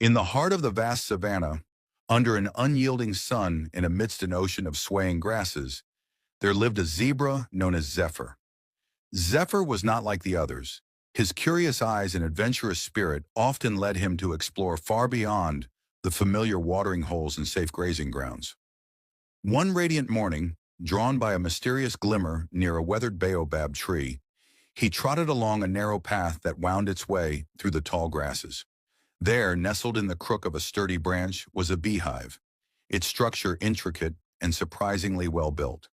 In the heart of the vast savanna, under an unyielding sun and amidst an ocean of swaying grasses, there lived a zebra known as Zephyr. Zephyr was not like the others. His curious eyes and adventurous spirit often led him to explore far beyond the familiar watering holes and safe grazing grounds. One radiant morning, drawn by a mysterious glimmer near a weathered baobab tree, he trotted along a narrow path that wound its way through the tall grasses. There, nestled in the crook of a sturdy branch, was a beehive, its structure intricate and surprisingly well built.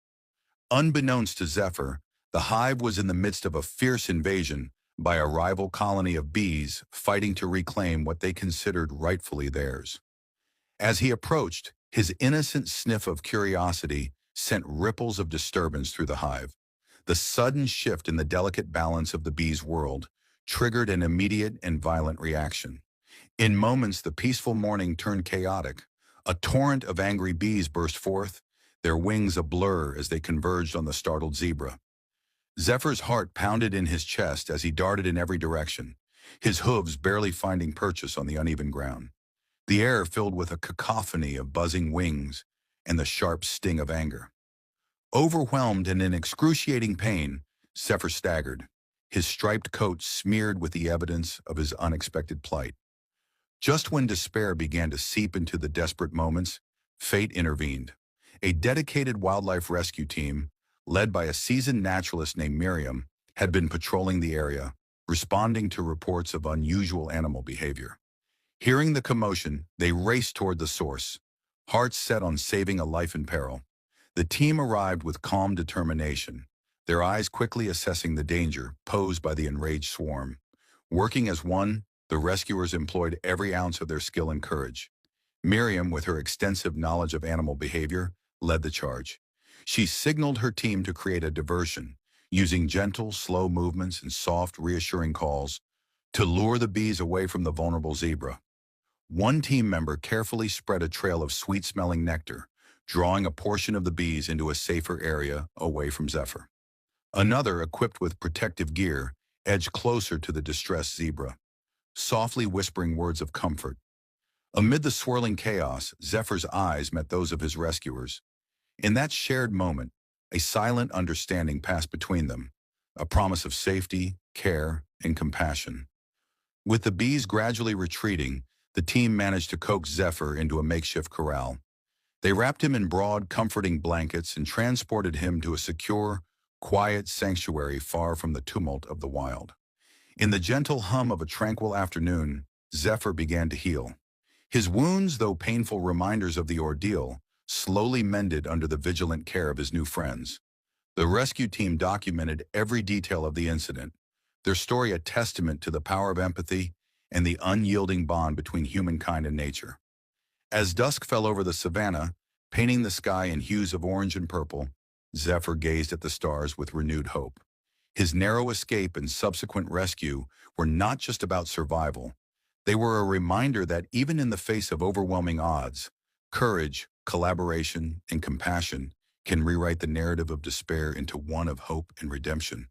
Unbeknownst to Zephyr, the hive was in the midst of a fierce invasion by a rival colony of bees fighting to reclaim what they considered rightfully theirs. As he approached, his innocent sniff of curiosity sent ripples of disturbance through the hive. The sudden shift in the delicate balance of the bees' world triggered an immediate and violent reaction. In moments, the peaceful morning turned chaotic. A torrent of angry bees burst forth, their wings a blur as they converged on the startled zebra. Zephyr's heart pounded in his chest as he darted in every direction, his hooves barely finding purchase on the uneven ground. The air filled with a cacophony of buzzing wings and the sharp sting of anger. Overwhelmed and in excruciating pain, Zephyr staggered, his striped coat smeared with the evidence of his unexpected plight. Just when despair began to seep into the desperate moments, fate intervened. A dedicated wildlife rescue team, led by a seasoned naturalist named Miriam, had been patrolling the area, responding to reports of unusual animal behavior. Hearing the commotion, they raced toward the source, hearts set on saving a life in peril. The team arrived with calm determination, their eyes quickly assessing the danger posed by the enraged swarm. Working as one, the rescuers employed every ounce of their skill and courage. Miriam, with her extensive knowledge of animal behavior, led the charge. She signaled her team to create a diversion, using gentle, slow movements and soft, reassuring calls to lure the bees away from the vulnerable zebra. One team member carefully spread a trail of sweet-smelling nectar, drawing a portion of the bees into a safer area away from Zephyr. Another, equipped with protective gear, edged closer to the distressed zebra, softly whispering words of comfort. Amid the swirling chaos, Zephyr's eyes met those of his rescuers. In that shared moment, a silent understanding passed between them, a promise of safety, care, and compassion. With the bees gradually retreating, the team managed to coax Zephyr into a makeshift corral. They wrapped him in broad, comforting blankets and transported him to a secure, quiet sanctuary far from the tumult of the wild. In the gentle hum of a tranquil afternoon, Zephyr began to heal. His wounds, though painful reminders of the ordeal, slowly mended under the vigilant care of his new friends. The rescue team documented every detail of the incident, their story a testament to the power of empathy and the unyielding bond between humankind and nature. As dusk fell over the savanna, painting the sky in hues of orange and purple, Zephyr gazed at the stars with renewed hope. His narrow escape and subsequent rescue were not just about survival. They were a reminder that even in the face of overwhelming odds, courage, collaboration, and compassion can rewrite the narrative of despair into one of hope and redemption.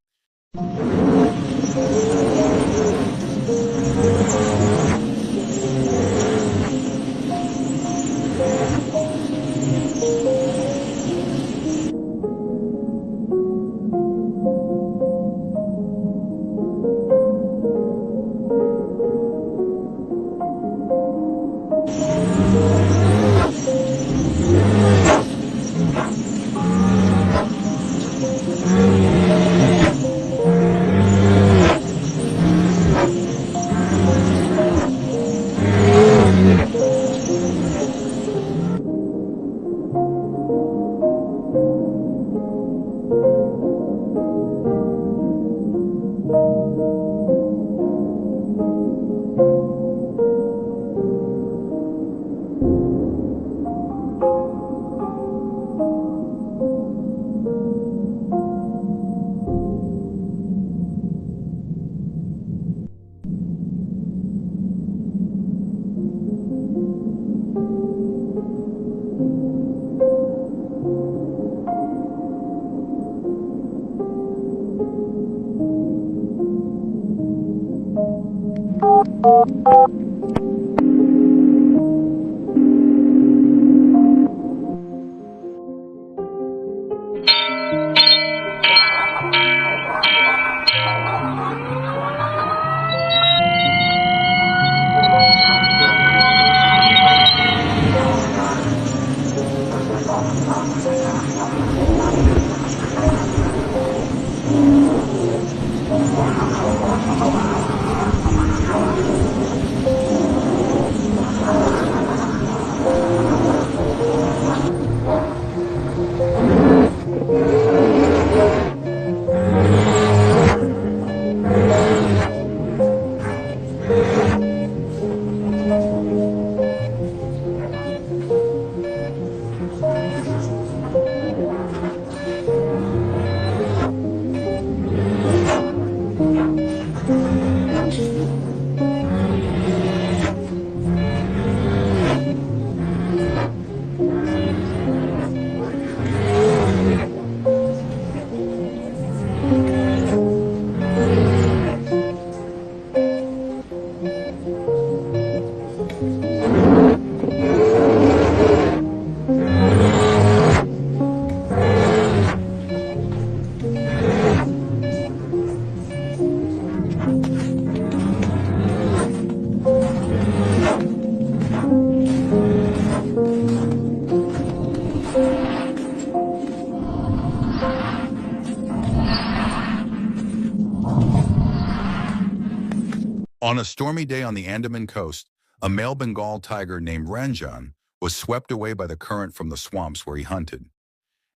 On a stormy day on the Andaman coast, a male Bengal tiger named Ranjan was swept away by the current from the swamps where he hunted.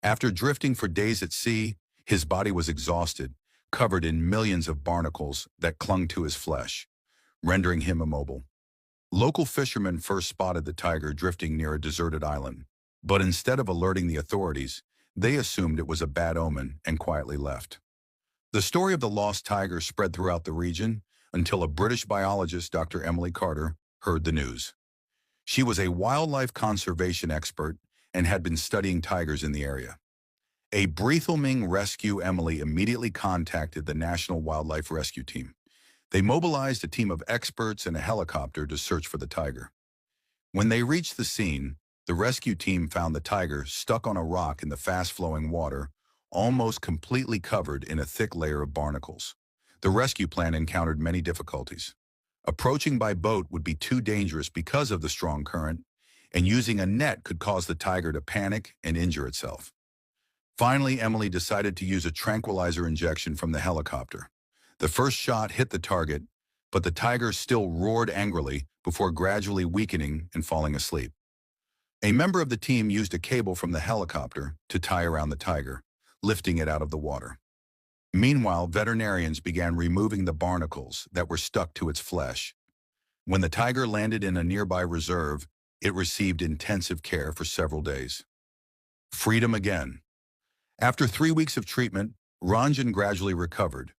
After drifting for days at sea, his body was exhausted, covered in millions of barnacles that clung to his flesh, rendering him immobile. Local fishermen first spotted the tiger drifting near a deserted island, but instead of alerting the authorities, they assumed it was a bad omen and quietly left. The story of the lost tiger spread throughout the region until a British biologist, Dr. Emily Carter, heard the news. She was a wildlife conservation expert and had been studying tigers in the area. A breathtaking rescue, Emily immediately contacted the National Wildlife Rescue Team. They mobilized a team of experts and a helicopter to search for the tiger. When they reached the scene, the rescue team found the tiger stuck on a rock in the fast-flowing water, almost completely covered in a thick layer of barnacles. The rescue plan encountered many difficulties. Approaching by boat would be too dangerous because of the strong current, and using a net could cause the tiger to panic and injure itself. Finally, Emily decided to use a tranquilizer injection from the helicopter. The first shot hit the target, but the tiger still roared angrily before gradually weakening and falling asleep. A member of the team used a cable from the helicopter to tie around the tiger, lifting it out of the water. Meanwhile, veterinarians began removing the barnacles that were stuck to its flesh. When the tiger landed in a nearby reserve, it received intensive care for several days. Freedom again. After 3 weeks of treatment, Ranjan gradually recovered.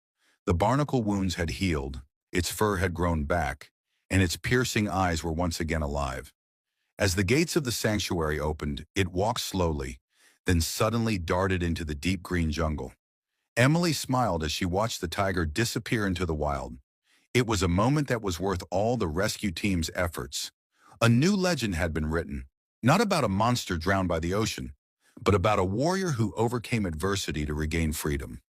The barnacle wounds had healed, its fur had grown back, and its piercing eyes were once again alive. As the gates of the sanctuary opened, it walked slowly, then suddenly darted into the deep green jungle. Emily smiled as she watched the tiger disappear into the wild. It was a moment that was worth all the rescue team's efforts. A new legend had been written, not about a monster drowned by the ocean, but about a warrior who overcame adversity to regain freedom.